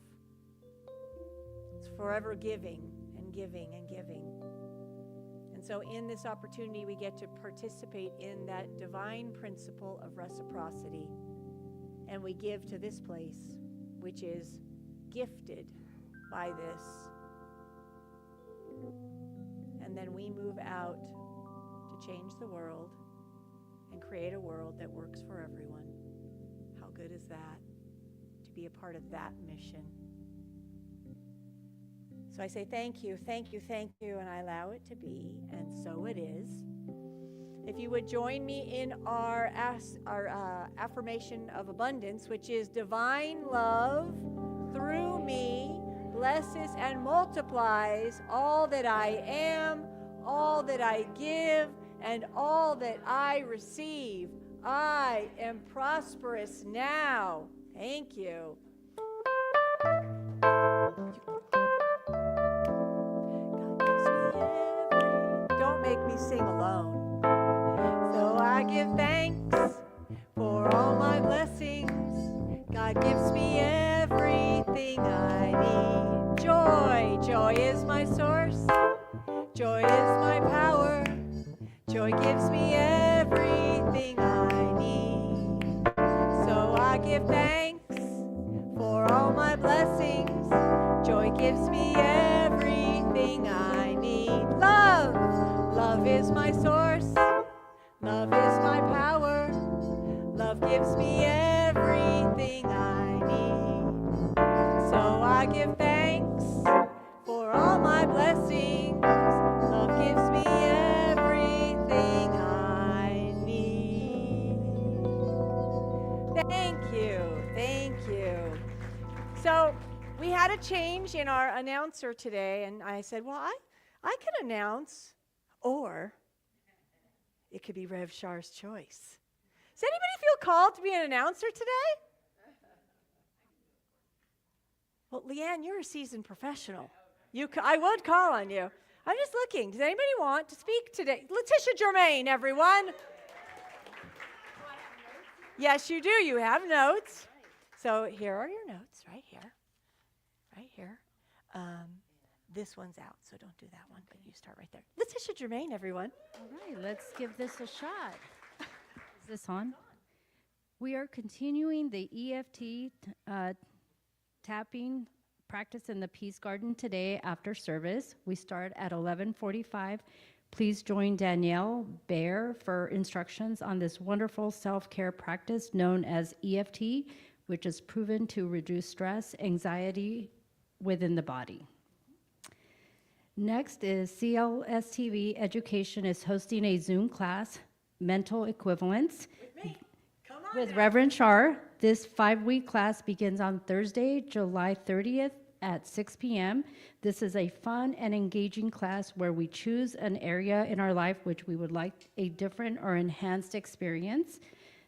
Speaker 1: It's forever giving and giving and giving. And so in this opportunity, we get to participate in that divine principle of reciprocity. And we give to this place, which is gifted by this. And then we move out to change the world and create a world that works for everyone. How good is that? To be a part of that mission. So I say thank you, thank you, thank you, and I allow it to be, and so it is. If you would join me in our affirmation of abundance, which is divine love through me blesses and multiplies all that I am, all that I give, and all that I receive. I am prosperous now. Thank you. Don't make me sing alone. So I give thanks for all my blessings. God gives me everything I need. Joy, joy is my source. Joy is my power. Joy gives me everything I need. So I give thanks for all my blessings. Joy gives me everything I need. Love, love is my source. Love is my power. Love gives me everything I need. So I give thanks for all my blessings. Love gives me everything I need. Thank you. Thank you. So we had a change in our announcer today, and I said, well, I can announce, or it could be Rev Shar's choice. Does anybody feel called to be an announcer today? Well, Leanne, you're a seasoned professional. I would call on you. I'm just looking. Does anybody want to speak today? Letitia Germain, everyone. Yes, you do. You have notes. So here are your notes right here. Right here. This one's out, so don't do that one, but you start right there. Letitia Germain, everyone.
Speaker 4: All right, let's give this a shot. Is this on? We are continuing the EFT tapping practice in the Peace Garden today after service. We start at 11:45. Please join Danielle Baer for instructions on this wonderful self-care practice known as EFT, which is proven to reduce stress, anxiety within the body. Next is CSLTV Education is hosting a Zoom class, Mental Equivalence, with Reverend Shar. This 5-week class begins on Thursday, July 30th at 6 p.m. This is a fun and engaging class where we choose an area in our life which we would like a different or enhanced experience.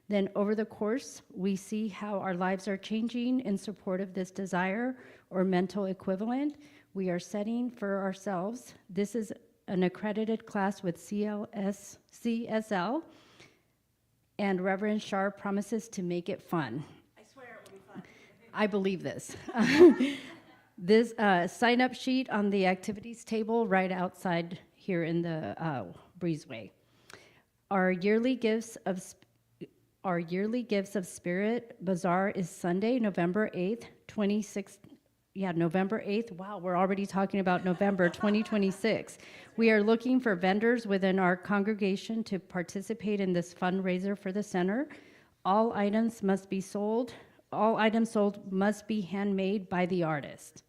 Speaker 4: Then over the course, we see how our lives are changing in support of this desire or mental equivalent we are setting for ourselves. This is an accredited class with CSL, and Reverend Shar promises to make it fun.
Speaker 1: I swear it will be fun.
Speaker 4: I believe this. This sign-up sheet on the activities table right outside here in the breezeway. Our yearly Gifts of Spirit Bazaar is Sunday, November 8th, November 8th. Wow, we're already talking about November 2026. We are looking for vendors within our congregation to participate in this fundraiser for the center. All items sold must be handmade by the artist.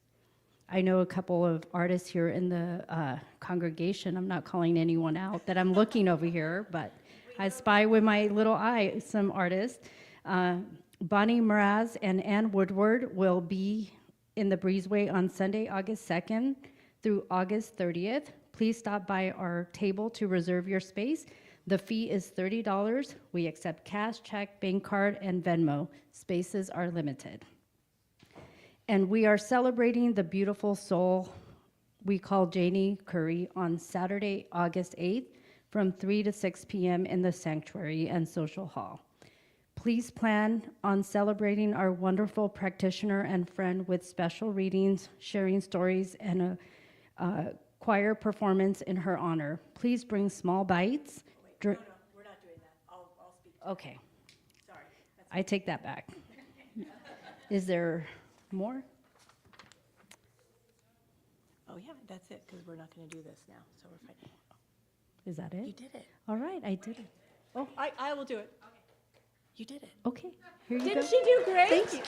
Speaker 4: I know a couple of artists here in the congregation. I'm not calling anyone out that I'm looking over here, but I spy with my little eye some artists. Bonnie Mraz and Ann Woodward will be in the breezeway on Sunday, August 2nd through August 30th. Please stop by our table to reserve your space. The fee is $30. We accept cash, check, bank card, and Venmo. Spaces are limited. And we are celebrating the beautiful soul we call Janie Curry on Saturday, August 8th from 3 to 6 p.m. in the sanctuary and social hall. Please plan on celebrating our wonderful practitioner and friend with special readings, sharing stories, and a choir performance in her honor. Please bring small bites.
Speaker 1: No, we're not doing that. I'll speak to
Speaker 4: Okay.
Speaker 1: Sorry.
Speaker 4: I take that back. Is there more?
Speaker 1: Oh, yeah, that's it, because we're not going to do this now, so we're fine.
Speaker 4: Is that
Speaker 1: You
Speaker 4: it?
Speaker 1: did it.
Speaker 4: All right, I did it.
Speaker 1: Oh, I will do it. You did it.
Speaker 4: Okay, here you go.
Speaker 1: Didn't she do great?
Speaker 4: Thank you.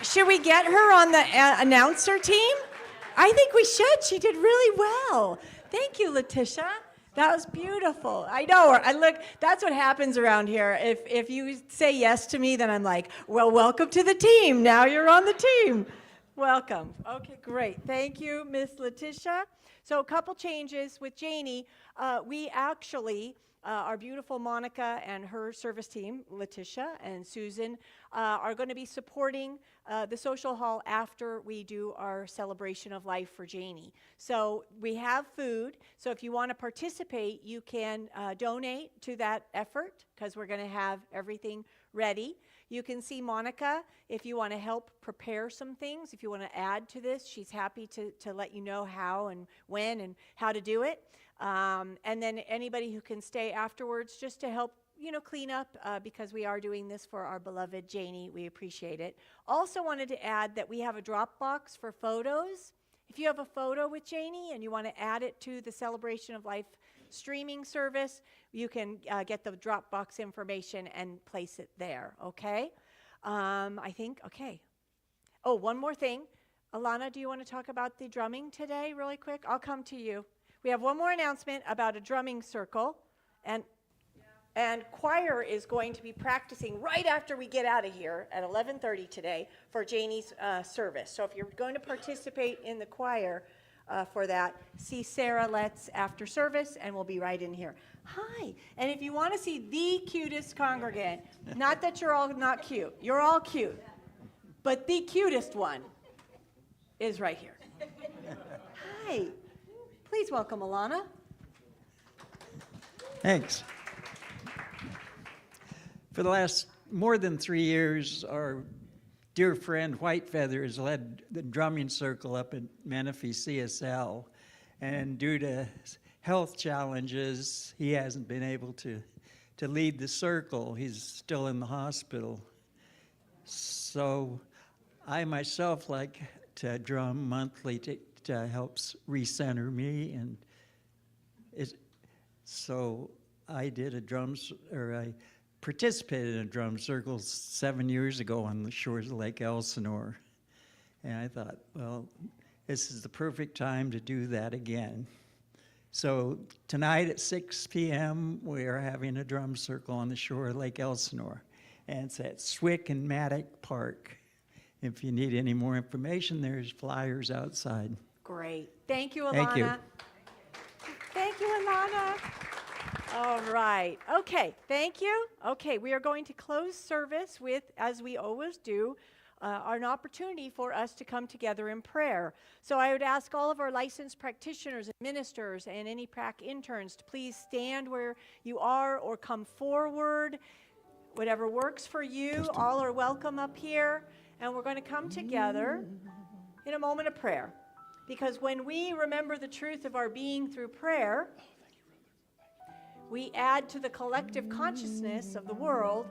Speaker 1: Should we get her on the announcer team? I think we should. She did really well. Thank you, Letitia. That was beautiful. I know her. Look, that's what happens around here. If you say yes to me, then I'm like, well, welcome to the team. Now you're on the team. Welcome. Okay, great. Thank you, Miss Letitia. So a couple changes with Janie. We actually, our beautiful Monica and her service team, Letitia and Susan, are going to be supporting the social hall after we do our celebration of life for Janie. So we have food. So if you want to participate, you can donate to that effort because we're going to have everything ready. You can see Monica if you want to help prepare some things. If you want to add to this, she's happy to let you know how and when and how to do it. And then anybody who can stay afterwards just to help, clean up because we are doing this for our beloved Janie. We appreciate it. Also wanted to add that we have a Dropbox for photos. If you have a photo with Janie and you want to add it to the Celebration of Life streaming service, you can get the Dropbox information and place it there, okay? Okay. Oh, one more thing. Alana, do you want to talk about the drumming today really quick? I'll come to you. We have one more announcement about a drumming circle, and choir is going to be practicing right after we get out of here at 11:30 today for Janie's service. So if you're going to participate in the choir for that, see Sarah Letts after service, and we'll be right in here. Hi, and if you want to see the cutest congregant, not that you're all not cute, you're all cute, but the cutest one is right here. Hi, please welcome Alana.
Speaker 5: Thanks. For the last more than 3 years, our dear friend Whitefeather has led the drumming circle up at Menifee CSL, and due to health challenges, he hasn't been able to lead the circle. He's still in the hospital. So I myself like to drum monthly to help recenter me, and so I did I participated in a drum circle 7 years ago on the shores of Lake Elsinore. And I thought, well, this is the perfect time to do that again. So tonight at 6 p.m., we are having a drum circle on the shore of Lake Elsinore. And it's at Swick and Maddock Park. If you need any more information, there's flyers outside.
Speaker 1: Great. Thank you, Alana.
Speaker 5: Thank you.
Speaker 1: Thank you, Alana. All right. Okay, thank you. Okay, we are going to close service with, as we always do, an opportunity for us to come together in prayer. So I would ask all of our licensed practitioners and ministers and any prac interns to please stand where you are or come forward. Whatever works for you, all are welcome up here. And we're going to come together in a moment of prayer. Because when we remember the truth of our being through prayer, we add to the collective consciousness of the world,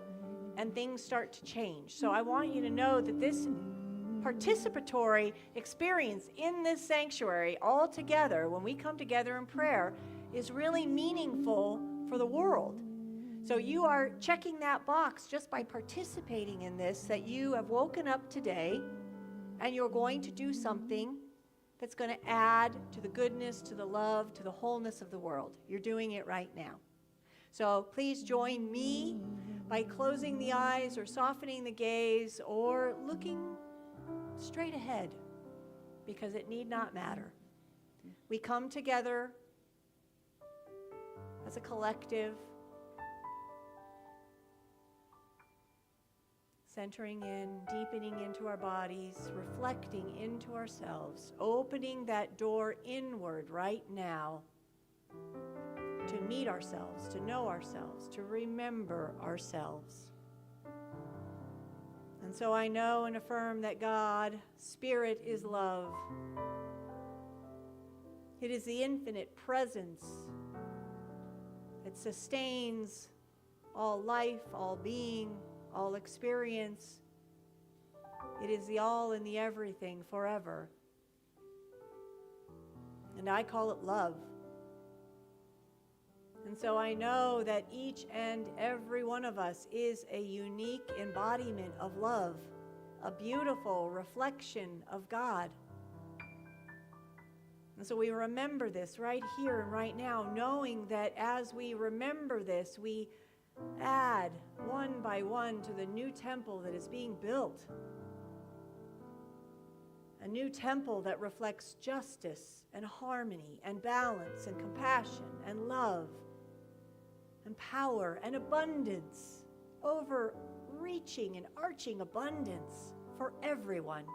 Speaker 1: and things start to change. So I want you to know that this participatory experience in this sanctuary all together, when we come together in prayer, is really meaningful for the world. So you are checking that box just by participating in this, that you have woken up today and you're going to do something that's going to add to the goodness, to the love, to the wholeness of the world. You're doing it right now. So please join me by closing the eyes or softening the gaze or looking straight ahead, because it need not matter. We come together as a collective, centering in, deepening into our bodies, reflecting into ourselves, opening that door inward right now to meet ourselves, to know ourselves, to remember ourselves. And so I know and affirm that God, Spirit, is love. It is the infinite presence that sustains all life, all being, all experience. It is the all and the everything forever. And I call it love. And so I know that each and every one of us is a unique embodiment of love, a beautiful reflection of God. And so we remember this right here and right now, knowing that as we remember this, we add one by one to the new temple that is being built. a new temple that reflects justice and harmony and balance and compassion and love and power and abundance, overreaching and arching abundance for everyone.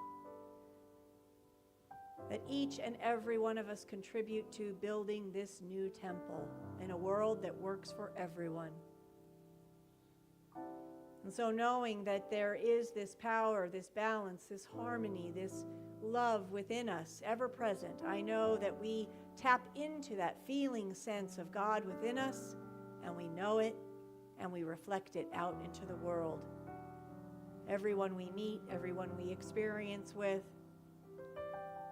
Speaker 1: That each and every one of us contribute to building this new temple in a world that works for everyone. And so knowing that there is this power, this balance, this harmony, this love within us, ever present, I know that we tap into that feeling sense of God within us, and we know it, and we reflect it out into the world. Everyone we meet, everyone we experience with,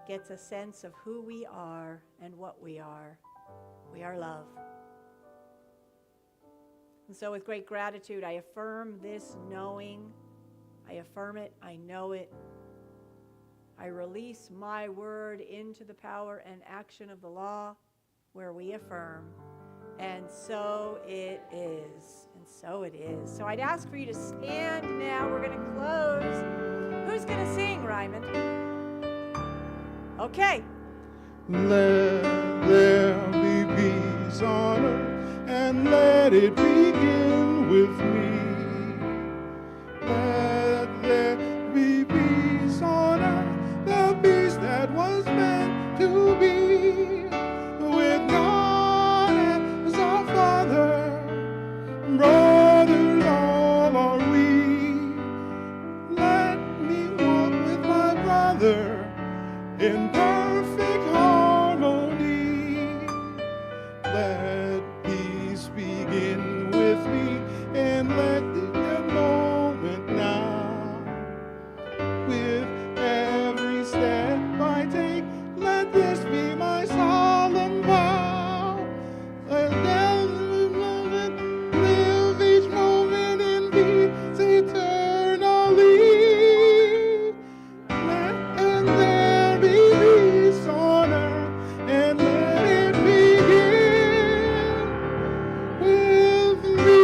Speaker 1: gets a sense of who we are and what we are. We are love. And so with great gratitude, I affirm this knowing. I affirm it. I know it. I release my word into the power and action of the law where we affirm. And so it is. And so it is. So I'd ask for you to stand now. We're going to close. Who's going to sing, Ryman? Okay.
Speaker 3: Let there be peace on earth, and let it begin with me. Let there be peace on earth, the peace that was meant to be, with God as our Father, brothers all are we. Let me walk with my brother in perfect harmony. Let peace begin with me, and let the moment now. With every step I take, let this be my solemn vow. Let live each moment in peace eternally. And there be peace on earth, and let it begin with me.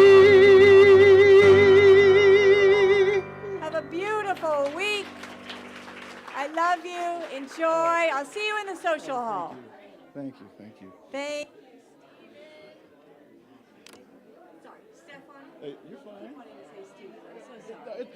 Speaker 1: Have a beautiful week. I love you. Enjoy. I'll see you in the social hall.
Speaker 3: Thank you, thank you.
Speaker 1: Thank you.
Speaker 3: Hey, you're fine.
Speaker 1: I wanted to say Steve. I'm so sorry.